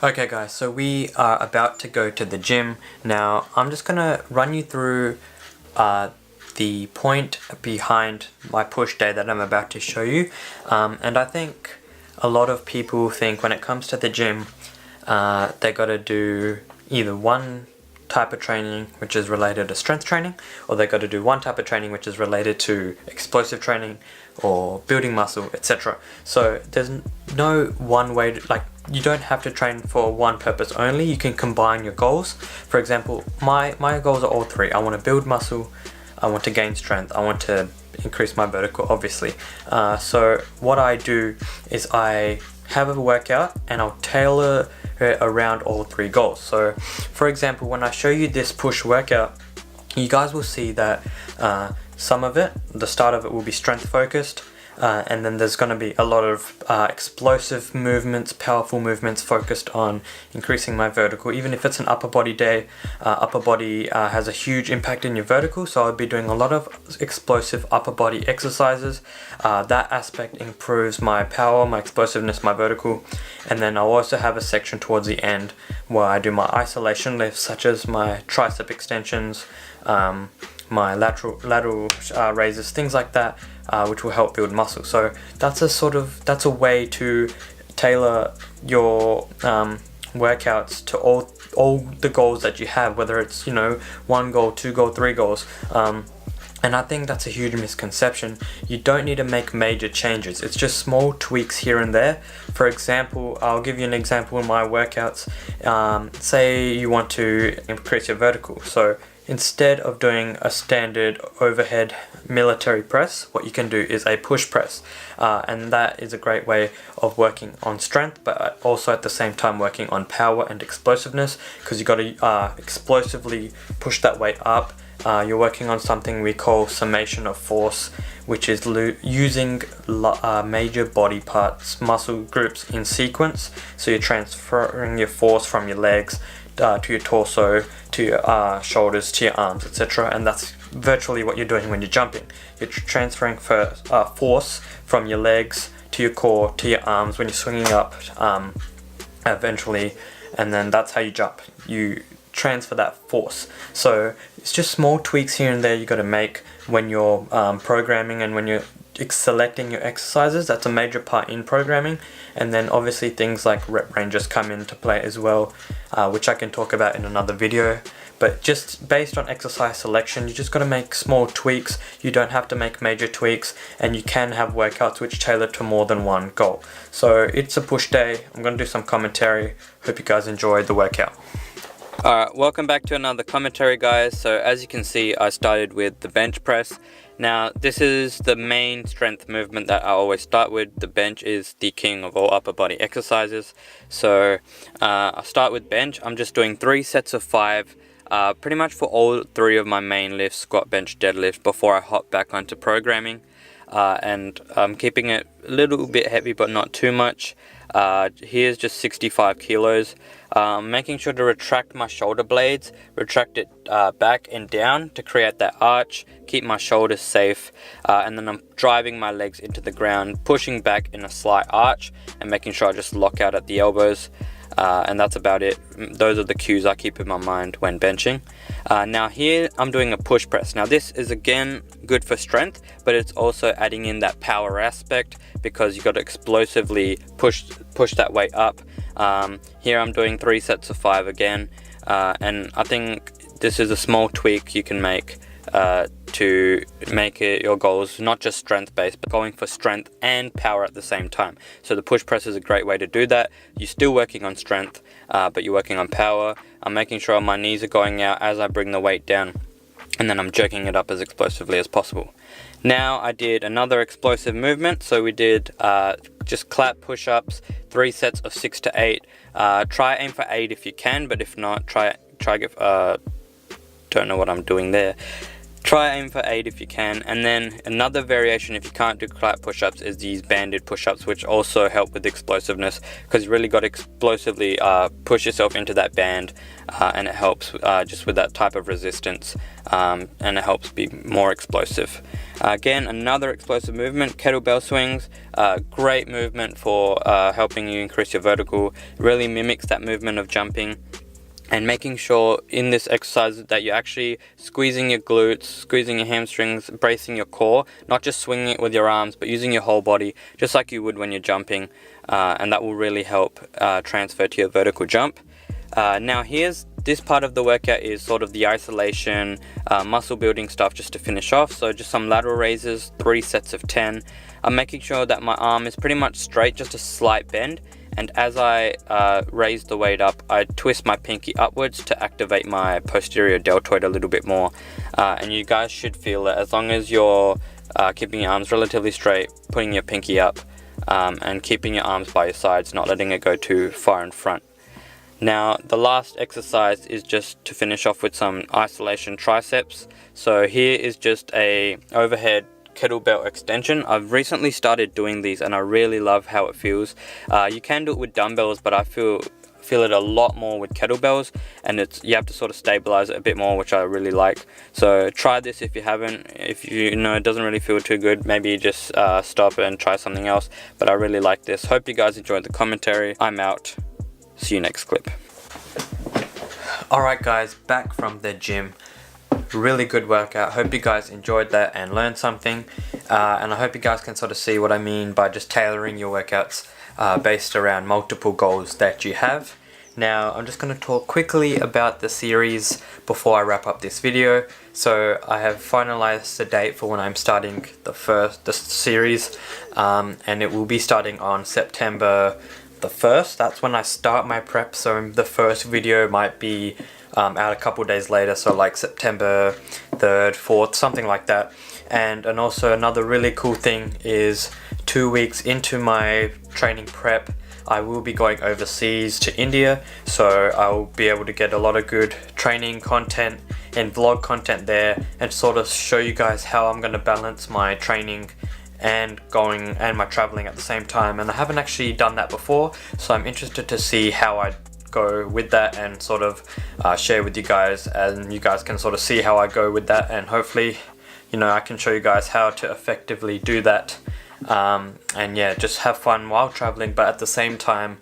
Okay guys, so we are about to go to the gym. Now I'm just gonna run you through the point behind my push day that I'm about to show you. And I think a lot of people think when it comes to the gym, they gotta do either one type of training which is related to strength training, or they got to do one type of training which is related to explosive training or building muscle, etc. So there's no one way to, like, you don't have to train for one purpose only. You can combine your goals. For example, my goals are all three. I want to build muscle, I want to gain strength, I want to increase my vertical, obviously. So what I do is I have a workout and I'll tailor it around all three goals. So for example, when I show you this push workout, you guys will see that some of it, the start of it, will be strength focused, and then there's going to be a lot of explosive movements, powerful movements focused on increasing my vertical. Even if it's an upper body day, upper body has a huge impact in your vertical, so I'll be doing a lot of explosive upper body exercises. That aspect improves my power, my explosiveness, my vertical. And then I'll also have a section towards the end where I do my isolation lifts, such as my tricep extensions, my lateral raises, things like that, which will help build muscle. So that's a way to tailor your workouts to all the goals that you have, whether it's, one goal, two goal, three goals. And I think that's a huge misconception. You don't need to make major changes. It's just small tweaks here and there. For example, I'll give you an example in my workouts. Say you want to increase your vertical. So instead of doing a standard overhead military press, what you can do is a push press. And that is a great way of working on strength, but also at the same time working on power and explosiveness, because you've got to explosively push that weight up. You're working on something we call summation of force, which is using major body parts, muscle groups in sequence. So you're transferring your force from your legs to your torso, to your shoulders, to your arms, etc. And that's virtually what you're doing when you're jumping. You're transferring force from your legs to your core, to your arms when you're swinging up eventually, and then that's how you jump. You transfer that force. So it's just small tweaks here and there you got to make when you're programming and when you're selecting your exercises. That's a major part in programming. And then obviously things like rep ranges come into play as well, which I can talk about in another video. But just based on exercise selection, you just got to make small tweaks. You don't have to make major tweaks, and you can have workouts which tailor to more than one goal. So it's a push day. I'm going to do some commentary. Hope you guys enjoyed the workout. Alright, welcome back to another commentary, guys. So as you can see, I started with the bench press. Now this is the main strength movement that I always start with. The bench is the king of all upper body exercises. So I start with bench. I'm just doing 3 sets of 5, pretty much for all 3 of my main lifts, squat, bench, deadlift, before I hop back onto programming. And I'm keeping it a little bit heavy but not too much. Here's just 65 kilos. Making sure to retract my shoulder blades, retract it back and down to create that arch, keep my shoulders safe, and then I'm driving my legs into the ground, pushing back in a slight arch and making sure I just lock out at the elbows. And that's about it. Those are the cues I keep in my mind when benching. Now here I'm doing a push press. Now this is again good for strength, but it's also adding in that power aspect, because you got to explosively push that weight up. Here I'm doing 3 sets of 5 again, and I think this is a small tweak you can make to make it your goals not just strength based, but going for strength and power at the same time. So the push press is a great way to do that. You're still working on strength, but you're working on power. I'm making sure my knees are going out as I bring the weight down, and then I'm jerking it up as explosively as possible. Now I did another explosive movement. So we did just clap push-ups, 3 sets of 6 to 8. Try aim for 8 if you can, but if not, try don't know what I'm doing there. try aim for 8 if you can. And then another variation if you can't do clap push-ups is these banded push-ups, which also help with explosiveness, because you really got to explosively push yourself into that band, and it helps just with that type of resistance, and it helps be more explosive. Again, another explosive movement, kettlebell swings. Great movement for helping you increase your vertical. Really mimics that movement of jumping. And making sure in this exercise that you're actually squeezing your glutes, squeezing your hamstrings, bracing your core, not just swinging it with your arms, but using your whole body, just like you would when you're jumping, and that will really help transfer to your vertical jump. Now here's this part of the workout is sort of the isolation, muscle building stuff just to finish off. So just some lateral raises, 3 sets of 10. I'm making sure that my arm is pretty much straight, just a slight bend. And as I raise the weight up, I twist my pinky upwards to activate my posterior deltoid a little bit more. And you guys should feel it as long as you're keeping your arms relatively straight, putting your pinky up, and keeping your arms by your sides, not letting it go too far in front. Now the last exercise is just to finish off with some isolation triceps. So here is just a overhead kettlebell extension. I've recently started doing these and I really love how it feels. You can do it with dumbbells, but I feel it a lot more with kettlebells, and you have to sort of stabilize it a bit more, which I really like. So try this if you haven't. If you know it doesn't really feel too good, maybe just stop and try something else, but I really like this. Hope you guys enjoyed the commentary. I'm out. See you next clip. Alright guys, back from the gym. Really good workout. Hope you guys enjoyed that and learned something, and I hope you guys can sort of see what I mean by just tailoring your workouts based around multiple goals that you have. Now I'm just going to talk quickly about the series before I wrap up this video. So I have finalized the date for when I'm starting the series, and it will be starting on September the 1st. That's when I start my prep, so the first video might be out a couple days later, so like September 3rd, 4th, something like that. And also another really cool thing is 2 weeks into my training prep, I will be going overseas to India, so I'll be able to get a lot of good training content and vlog content there, and sort of show you guys how I'm going to balance my training and my traveling at the same time. And I haven't actually done that before, so I'm interested to see how I go with that and sort of share with you guys, and you guys can sort of see how I go with that, and hopefully, you know, I can show you guys how to effectively do that, and yeah, just have fun while traveling, but at the same time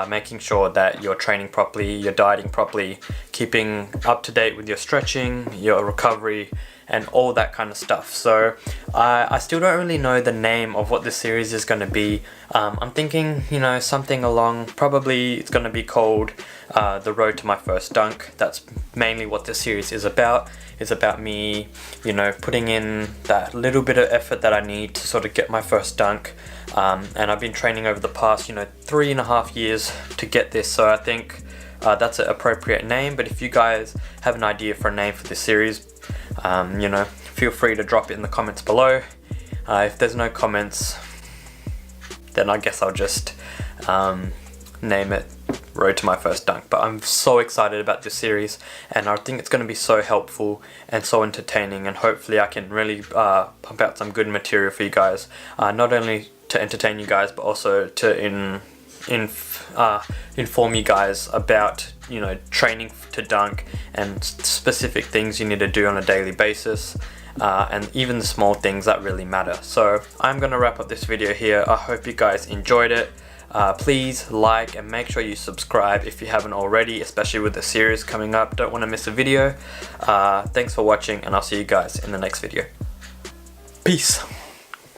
making sure that you're training properly, you're dieting properly, keeping up to date with your stretching, your recovery, and all that kind of stuff. So I still don't really know the name of what this series is going to be. I'm thinking, you know, something along, probably it's going to be called The Road to My First Dunk. That's mainly what this series is about. It's about me, you know, putting in that little bit of effort that I need to sort of get my first dunk. And I've been training over the past, 3.5 years to get this, so I think that's an appropriate name. But if you guys have an idea for a name for this series, feel free to drop it in the comments below. If there's no comments, then I guess I'll just name it Road to My First Dunk. But I'm so excited about this series, and I think it's going to be so helpful and so entertaining, and hopefully I can really pump out some good material for you guys, not only to entertain you guys, but also to inform you guys about, training to dunk and specific things you need to do on a daily basis, and even the small things that really matter. So I'm going to wrap up this video here. I hope you guys enjoyed it. Please like and make sure you subscribe if you haven't already, especially with the series coming up. Don't want to miss a video. Thanks for watching, and I'll see you guys in the next video. Peace.